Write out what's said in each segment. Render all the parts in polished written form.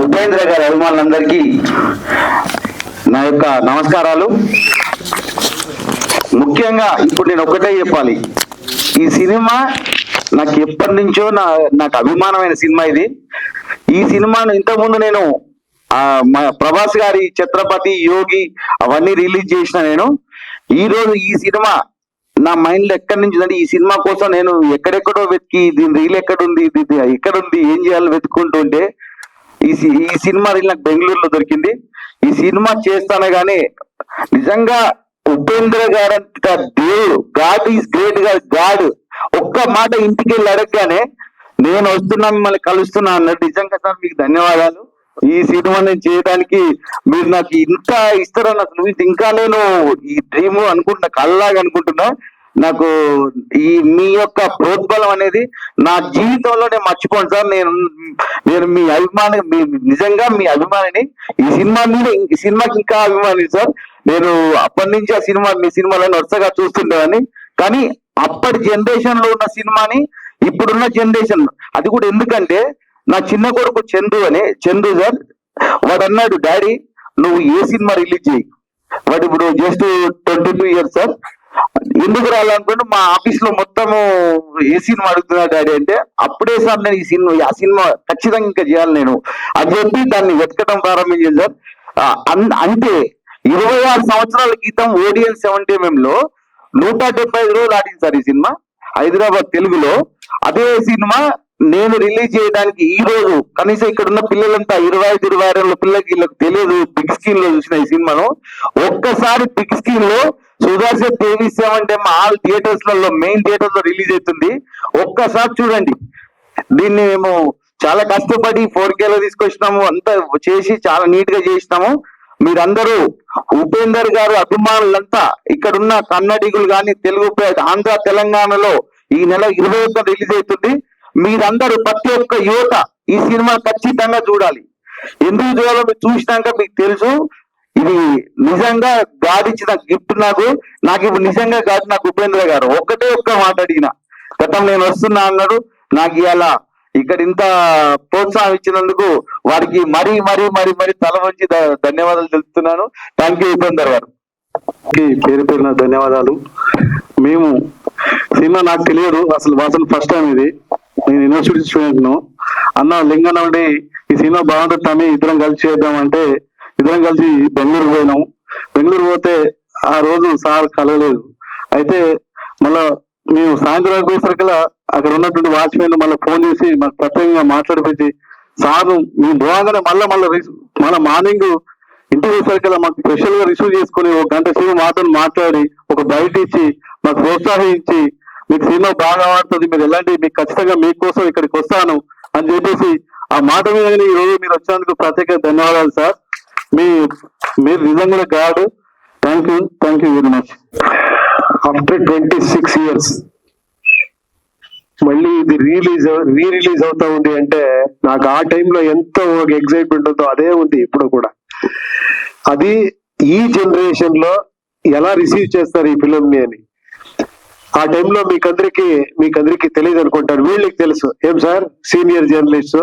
ఉపేంద్ర గారి అభిమానులందరికీ నా యొక్క నమస్కారాలు. ముఖ్యంగా ఇప్పుడు నేను ఒక్కటే చెప్పాలి, ఈ సినిమా నాకు ఎప్పటి నుంచో నాకు అభిమానమైన సినిమా ఇది. ఈ సినిమాను ఇంతకుముందు నేను ప్రభాస్ గారి ఛత్రపతి, యోగి అవన్నీ రిలీజ్ చేసిన నేను. ఈ రోజు ఈ సినిమా నా మైండ్ లో ఎక్కడి నుంచి అంటే, ఈ సినిమా కోసం నేను ఎక్కడెక్కడో వెతికి దీని రీల్ ఎక్కడుంది, ఎక్కడుంది, ఏం చేయాలో వెతుక్కుంటుంటే ఈ సినిమా రీల్ నాకు బెంగళూరులో దొరికింది. ఈ సినిమా చేస్తానే గానీ నిజంగా ఉపేంద్ర గారంత దేవుడు, గాడ్ ఈజ్ గ్రేట్ గా గాడ్ ఒక్క మాట ఇంటికి వెళ్ళి అడగగానే నేను వస్తున్నా, మిమ్మల్ని కలుస్తున్నా అన్నట్టు. నిజంగా సార్ మీకు ధన్యవాదాలు. ఈ సినిమా నేను చేయడానికి మీరు నాకు ఇంత ఇస్తారని అసలు ఇంకా నేను ఈ డ్రీమ్ అనుకుంటున్నా, కళ్ళలాగా అనుకుంటున్నా. నాకు ఈ మీ యొక్క ప్రోద్బలం అనేది నా జీవితంలో నేను మర్చిపోను సార్. నేను మీ అభిమాని, నిజంగా మీ అభిమానిని. ఈ సినిమా మీద ఈ సినిమాకి ఇంకా అభిమాని సార్. నేను అప్పటి నుంచి ఆ సినిమా మీ సినిమాలను వరుసగా చూస్తుండేవాడిని. కానీ అప్పటి జనరేషన్ లో ఉన్న సినిమాని ఇప్పుడున్న జనరేషన్, అది కూడా ఎందుకంటే నా చిన్న కొడుకు చందు సార్, వాడు అన్నాడు, డాడీ నువ్వు ఏ సినిమా రిలీజ్ చేయి. వాడు ఇప్పుడు జస్ట్ 22 years సార్. ఎందుకు రావాలనుకుంటే మా ఆఫీస్ లో మొత్తము ఏ సినిమా అడుగుతున్నాడు డాడీ అంటే, అప్పుడే సార్ నేను ఆ సినిమా ఖచ్చితంగా ఇంకా చేయాలి నేను అని చెప్పి దాన్ని వెతకడం ప్రారంభించాను సార్. అంటే 26 సంవత్సరాల క్రితం ODN 70mm లో 175 రోజులు ఆడింది సార్ ఈ సినిమా హైదరాబాద్ తెలుగులో. అదే సినిమా నేను రిలీజ్ చేయడానికి ఈ రోజు కనీసం ఇక్కడ ఉన్న పిల్లలంతా 25-26 పిల్లలకి వీళ్ళకి తెలియదు బిగ్ స్క్రీన్ లో చూసిన ఈ సినిమాను. ఒక్కసారి బిగ్ స్క్రీన్ లో సుదర్శన్ టీవీ 7 ఆల్ థియేటర్స్ లలో మెయిన్ థియేటర్స్ లో రిలీజ్ అవుతుంది. ఒక్కసారి చూడండి. దీన్ని మేము చాలా కష్టపడి 4K లో తీసుకొచ్చినాము, అంతా చేసి చాలా నీట్ గా చేసినాము. మీరందరూ ఉపేందర్ గారు అభిమానులంతా ఇక్కడున్న కన్నడిగులు కానీ తెలుగు ఆంధ్ర తెలంగాణలో ఈ నెల 21 రిలీజ్ అవుతుంది. మీరందరూ ప్రతి ఒక్క యువత ఈ సినిమా ఖచ్చితంగా చూడాలి. ఎందుకు చూడాలో మీరు చూసినాక మీకు తెలుసు. ఇది నిజంగా గాడ్ ఇచ్చిన గిఫ్ట్ నాకు ఇప్పుడు నిజంగా గాడ్ నాకు ఉపేంద్ర గారు ఒక్క మాట అడిగిన గతం నేను వస్తున్నా అన్నాడు. నాకు ఇలా ఇక్కడ ఇంత ప్రోత్సాహం ఇచ్చినందుకు వారికి మరీ మరీ మరీ మరీ తల వంచి ధన్యవాదాలు తెలుపుతున్నాను. థ్యాంక్ యూ ఉపేందర్ గారు. పేరు పేరున ధన్యవాదాలు. మేము సినిమా నాకు తెలియదు అసలు ఫస్ట్ టైం ఇది. నేను యూనివర్సిటీ స్టూడెంట్ ను. అన్న లింగన్ నుండి ఈ సినిమా బాగుంటుంది తమ్మి, ఇద్దరం కలిసి చేద్దామంటే ఇద్దరం కలిసి బెంగళూరు పోయినాం. బెంగళూరు పోతే ఆ రోజు సార్ కలవలేదు. అయితే మళ్ళా మేము సాయంత్రం పోయేసరికల్లా అక్కడ ఉన్నటువంటి వాచ్మెన్ మళ్ళీ ఫోన్ చేసి మాకు ప్రత్యేకంగా మాట్లాడిపించి సార్ మేము పోగానే మళ్ళీ మార్నింగ్ ఇంటికి పోయేసరికల్లా మాకు స్పెషల్ గా రిసీవ్ చేసుకుని 1 గంట సేపు మాతో మాట్లాడి ఒక బయట ఇచ్చి మాకు ప్రోత్సహించి మీకు సినిమా బాగా ఆడుతుంది, మీరు ఎలాంటి మీకు ఖచ్చితంగా మీకోసం ఇక్కడికి వస్తాను అని చెప్పేసి ఆ మాట మీద ఈ రోజు మీరు వచ్చినందుకు ప్రత్యేక ధన్యవాదాలు సార్. మీరు నిజంగా God. Thank you very much. After 26 years మళ్ళీ ఇది రిలీజ్ అవుతా ఉంది అంటే నాకు ఆ టైంలో ఎంతో ఒక ఎగ్జైట్మెంట్ ఉందో అదే ఉంది ఇప్పుడు కూడా. అది ఈ జనరేషన్ లో ఎలా రిసీవ్ చేస్తారు ఈ ఫిలిం ని అని ఆ టైంలో మీకందరికి తెలియదు అనుకుంటారు. వీళ్ళకి తెలుసు. ఏం sir senior journalist,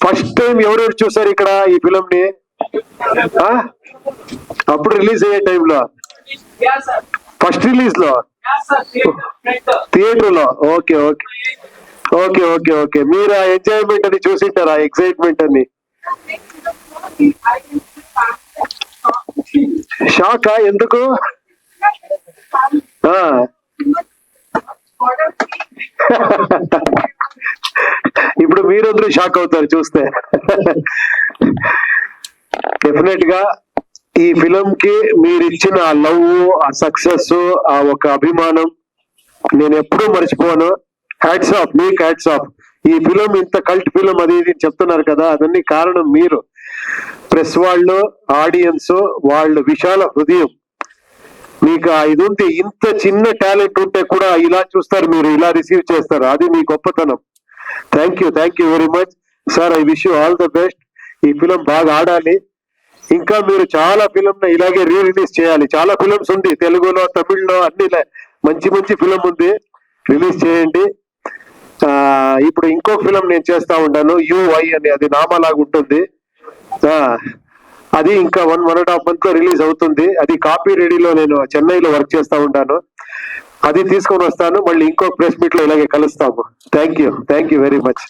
first time ఎవరెవరు చూసారు ఇక్కడ ఈ ఫిలిం ని? అప్పుడు రిలీజ్ అయ్యే టైంలో ఫస్ట్ రిలీజ్ లో థియేటర్ లో. Okay okay okay okay okay మీరు ఆ ఎంజాయ్మెంట్ అని చూసింటారు, ఆ ఎక్సైట్మెంట్ అని. షాకా ఎందుకు? ఇప్పుడు మీరందరూ షాక్ అవుతారు చూస్తే. డెఫినెట్ గా ఈ ఫిలిం కి మీరు ఇచ్చిన ఆ లవ్, ఆ సక్సెస్, ఆ ఒక అభిమానం నేను ఎప్పుడూ మర్చిపోను. హ్యాట్స్ ఆఫ్, మీకు హ్యాట్స్ ఆఫ్. ఈ ఫిలిం ఇంత కల్ట్ ఫిలిం అది ఇది చెప్తున్నారు కదా, అదన్నీ కారణం మీరు. ప్రెస్ వాళ్ళు, ఆడియన్స్ వాళ్ళు విశాల హృదయం. మీకు ఇది ఉంది. ఇంత చిన్న టాలెంట్ ఉంటే కూడా ఇలా చూస్తారు, మీరు ఇలా రిసీవ్ చేస్తారు. అది మీ గొప్పతనం. Thank you very much sir. I wish you all the best. ఈ ఫిలిం బాగా ఆడాలి. ఇంకా మీరు చాలా ఫిలిం ఇలాగే రిలీజ్ చేయాలి. చాలా ఫిలిమ్స్ ఉంది, తెలుగులో, తమిళ్లో, అన్ని మంచి ఫిలిం ఉంది. రిలీజ్ చేయండి. ఇప్పుడు ఇంకొక ఫిలం నేను చేస్తా ఉంటాను యుఐ అని, అది నామాలాగా ఉంటుంది. అది ఇంకా 1.5 month లో రిలీజ్ అవుతుంది. అది కాపీ రెడీలో నేను చెన్నైలో వర్క్ చేస్తా ఉంటాను. అది తీసుకొని వస్తాను. మళ్ళీ ఇంకొక ప్రెస్ మీట్ లో ఇలాగే కలుస్తాము. Thank you very much.